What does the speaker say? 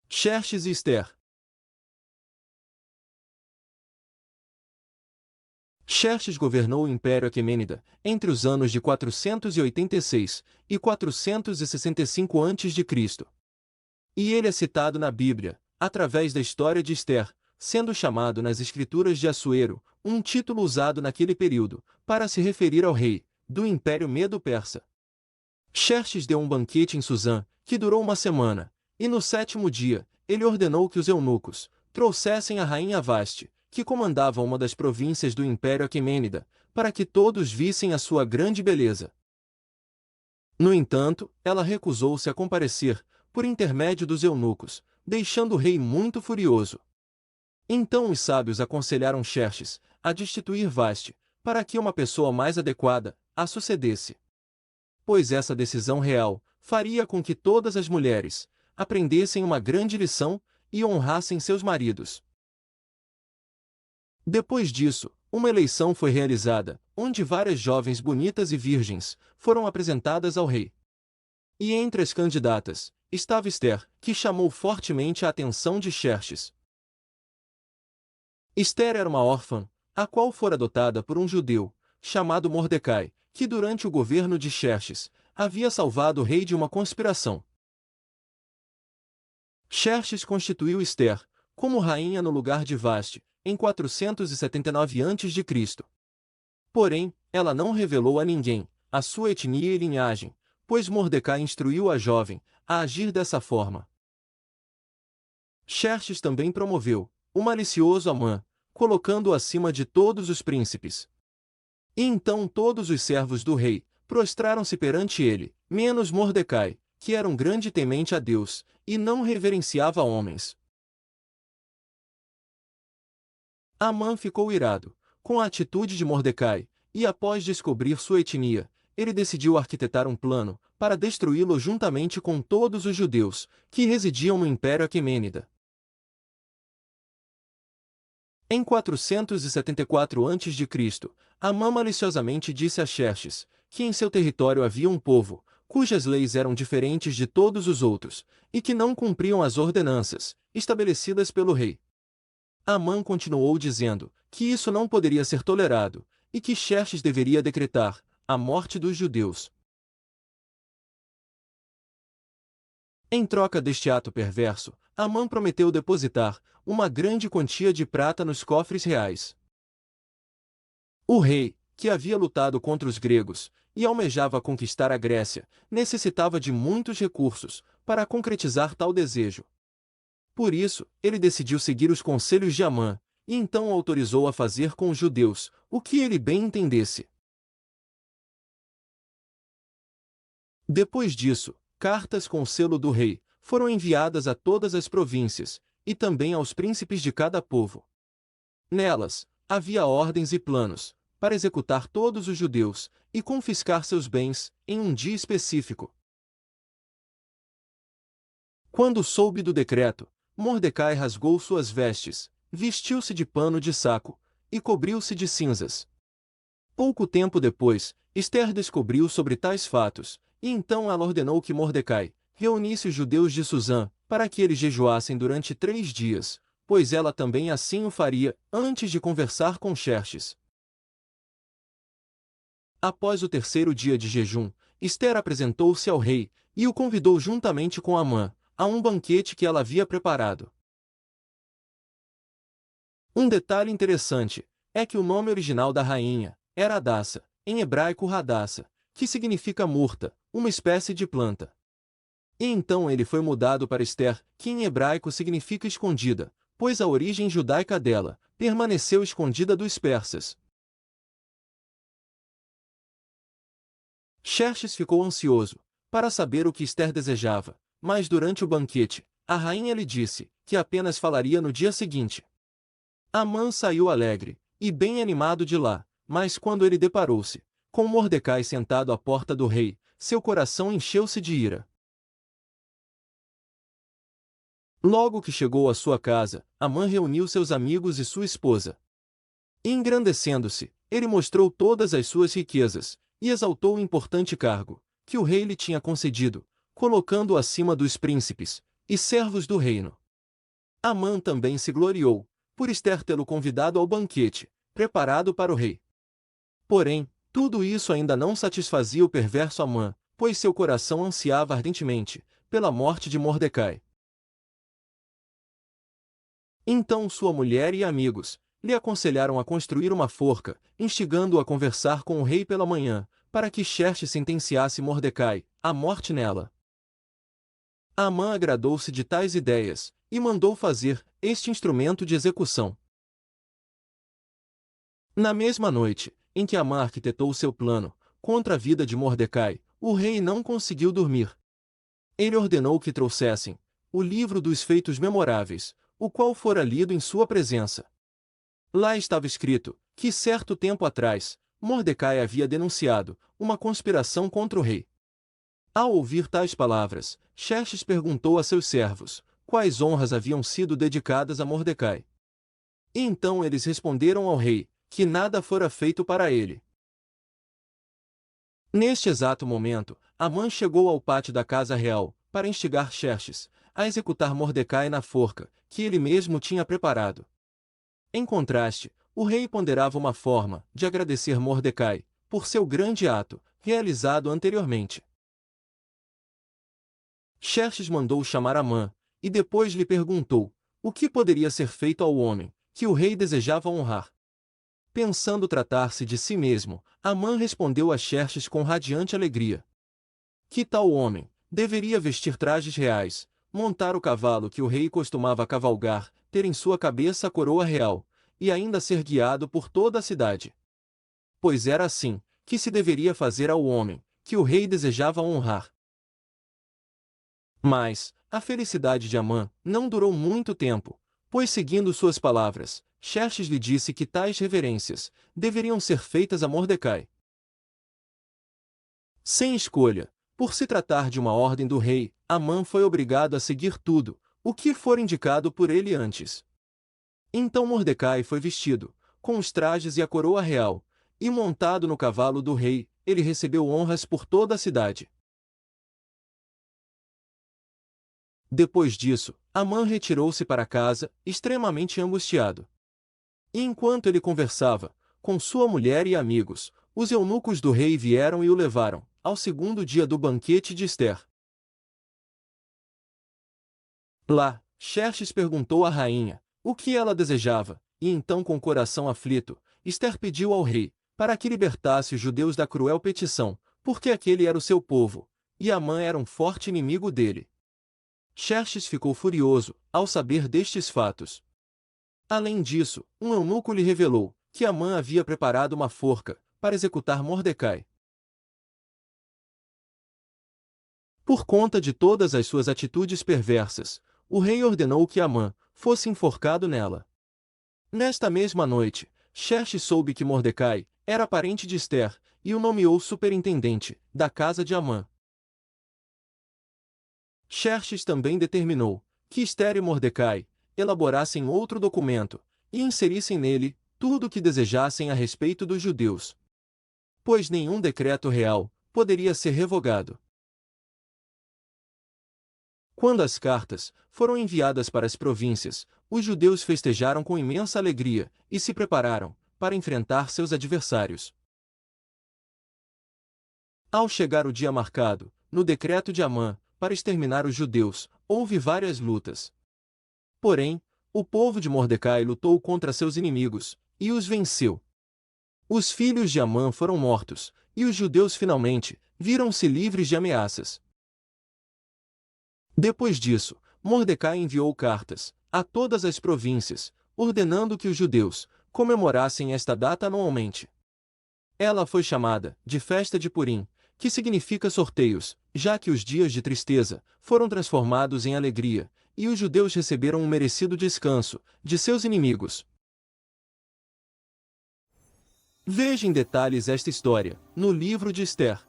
Xerxes e Ester. Xerxes governou o Império Aquemênida entre os anos de 486 e 465 a.C. E ele é citado na Bíblia, através da história de Ester, sendo chamado nas Escrituras de Assuero, um título usado naquele período, para se referir ao rei do Império Medo-Persa. Xerxes deu um banquete em Susã, que durou uma semana, e no 7º dia, ele ordenou que os eunucos trouxessem a rainha Vaste, que comandava uma das províncias do Império Aquemênida, para que todos vissem a sua grande beleza. No entanto, ela recusou-se a comparecer, por intermédio dos eunucos, deixando o rei muito furioso. Então os sábios aconselharam Xerxes a destituir Vaste, para que uma pessoa mais adequada a sucedesse. Pois essa decisão real faria com que todas as mulheres aprendessem uma grande lição e honrassem seus maridos. Depois disso, uma eleição foi realizada, onde várias jovens bonitas e virgens foram apresentadas ao rei. E entre as candidatas estava Ester, que chamou fortemente a atenção de Xerxes. Ester era uma órfã, a qual fora adotada por um judeu, chamado Mordecai, que durante o governo de Xerxes, havia salvado o rei de uma conspiração. Xerxes constituiu Ester como rainha no lugar de Vaste, em 479 a.C. Porém, ela não revelou a ninguém a sua etnia e linhagem, pois Mordecai instruiu a jovem a agir dessa forma. Xerxes também promoveu o malicioso Amã, colocando-o acima de todos os príncipes. E então todos os servos do rei prostraram-se perante ele, menos Mordecai, que era um grande temente a Deus, e não reverenciava homens. Amã ficou irado com a atitude de Mordecai, e após descobrir sua etnia, ele decidiu arquitetar um plano para destruí-lo juntamente com todos os judeus que residiam no Império Aquemênida. Em 474 a.C., Amã maliciosamente disse a Xerxes que em seu território havia um povo, cujas leis eram diferentes de todos os outros, e que não cumpriam as ordenanças estabelecidas pelo rei. Amã continuou dizendo que isso não poderia ser tolerado, e que Xerxes deveria decretar a morte dos judeus. Em troca deste ato perverso, Amã prometeu depositar uma grande quantia de prata nos cofres reais. O rei, que havia lutado contra os gregos e almejava conquistar a Grécia, necessitava de muitos recursos para concretizar tal desejo. Por isso, ele decidiu seguir os conselhos de Amã, e então o autorizou a fazer com os judeus o que ele bem entendesse. Depois disso, cartas com o selo do rei foram enviadas a todas as províncias, e também aos príncipes de cada povo. Nelas, havia ordens e planos para executar todos os judeus e confiscar seus bens em um dia específico. Quando soube do decreto, Mordecai rasgou suas vestes, vestiu-se de pano de saco e cobriu-se de cinzas. Pouco tempo depois, Ester descobriu sobre tais fatos, e então ela ordenou que Mordecai reunisse os judeus de Susã para que eles jejuassem durante 3 dias, pois ela também assim o faria antes de conversar com Xerxes. Após o 3º dia de jejum, Ester apresentou-se ao rei e o convidou juntamente com Amã a um banquete que ela havia preparado. Um detalhe interessante é que o nome original da rainha era Hadassa, em hebraico Hadassa, que significa murta, uma espécie de planta. E então ele foi mudado para Ester, que em hebraico significa escondida, pois a origem judaica dela permaneceu escondida dos persas. Xerxes ficou ansioso para saber o que Ester desejava, mas durante o banquete, a rainha lhe disse que apenas falaria no dia seguinte. Amã saiu alegre e bem animado de lá, mas quando ele deparou-se com Mordecai sentado à porta do rei, seu coração encheu-se de ira. Logo que chegou à sua casa, Amã reuniu seus amigos e sua esposa. Engrandecendo-se, ele mostrou todas as suas riquezas e exaltou o importante cargo que o rei lhe tinha concedido, colocando-o acima dos príncipes, e servos do reino. Amã também se gloriou, por Ester tê-lo convidado ao banquete, preparado para o rei. Porém, tudo isso ainda não satisfazia o perverso Amã, pois seu coração ansiava ardentemente pela morte de Mordecai. Então sua mulher e amigos lhe aconselharam a construir uma forca, instigando-o a conversar com o rei pela manhã, para que Xerxes sentenciasse Mordecai à morte nela. Amã agradou-se de tais ideias, e mandou fazer este instrumento de execução. Na mesma noite, em que Amã arquitetou seu plano contra a vida de Mordecai, o rei não conseguiu dormir. Ele ordenou que trouxessem o livro dos feitos memoráveis, o qual fora lido em sua presença. Lá estava escrito que, certo tempo atrás, Mordecai havia denunciado uma conspiração contra o rei. Ao ouvir tais palavras, Xerxes perguntou a seus servos quais honras haviam sido dedicadas a Mordecai. E então eles responderam ao rei que nada fora feito para ele. Neste exato momento, Amã chegou ao pátio da casa real, para instigar Xerxes a executar Mordecai na forca, que ele mesmo tinha preparado. Em contraste, o rei ponderava uma forma de agradecer Mordecai por seu grande ato, realizado anteriormente. Xerxes mandou chamar Amã, e depois lhe perguntou o que poderia ser feito ao homem que o rei desejava honrar. Pensando tratar-se de si mesmo, Amã respondeu a Xerxes com radiante alegria. Que tal homem deveria vestir trajes reais, montar o cavalo que o rei costumava cavalgar, ter em sua cabeça a coroa real, e ainda ser guiado por toda a cidade. Pois era assim que se deveria fazer ao homem que o rei desejava honrar. Mas a felicidade de Amã não durou muito tempo, pois seguindo suas palavras, Xerxes lhe disse que tais reverências deveriam ser feitas a Mordecai. Sem escolha, por se tratar de uma ordem do rei, Amã foi obrigado a seguir tudo o que for indicado por ele antes. Então Mordecai foi vestido com os trajes e a coroa real, e montado no cavalo do rei, ele recebeu honras por toda a cidade. Depois disso, Amã retirou-se para casa, extremamente angustiado. E enquanto ele conversava com sua mulher e amigos, os eunucos do rei vieram e o levaram ao segundo dia do banquete de Ester. Lá, Xerxes perguntou à rainha o que ela desejava, e então com o coração aflito, Ester pediu ao rei para que libertasse os judeus da cruel petição, porque aquele era o seu povo, e Amã era um forte inimigo dele. Xerxes ficou furioso ao saber destes fatos. Além disso, um eunuco lhe revelou que Amã havia preparado uma forca para executar Mordecai. Por conta de todas as suas atitudes perversas, o rei ordenou que Amã fosse enforcado nela. Nesta mesma noite, Xerxes soube que Mordecai era parente de Ester e o nomeou superintendente da casa de Amã. Xerxes também determinou que Ester e Mordecai elaborassem outro documento e inserissem nele tudo o que desejassem a respeito dos judeus, pois nenhum decreto real poderia ser revogado. Quando as cartas foram enviadas para as províncias, os judeus festejaram com imensa alegria e se prepararam para enfrentar seus adversários. Ao chegar o dia marcado, no decreto de Amã, para exterminar os judeus, houve várias lutas. Porém, o povo de Mordecai lutou contra seus inimigos e os venceu. Os filhos de Amã foram mortos, e os judeus finalmente viram-se livres de ameaças. Depois disso, Mordecai enviou cartas a todas as províncias, ordenando que os judeus comemorassem esta data anualmente. Ela foi chamada de Festa de Purim, que significa sorteios, já que os dias de tristeza foram transformados em alegria, e os judeus receberam um merecido descanso de seus inimigos. Veja em detalhes esta história no livro de Ester.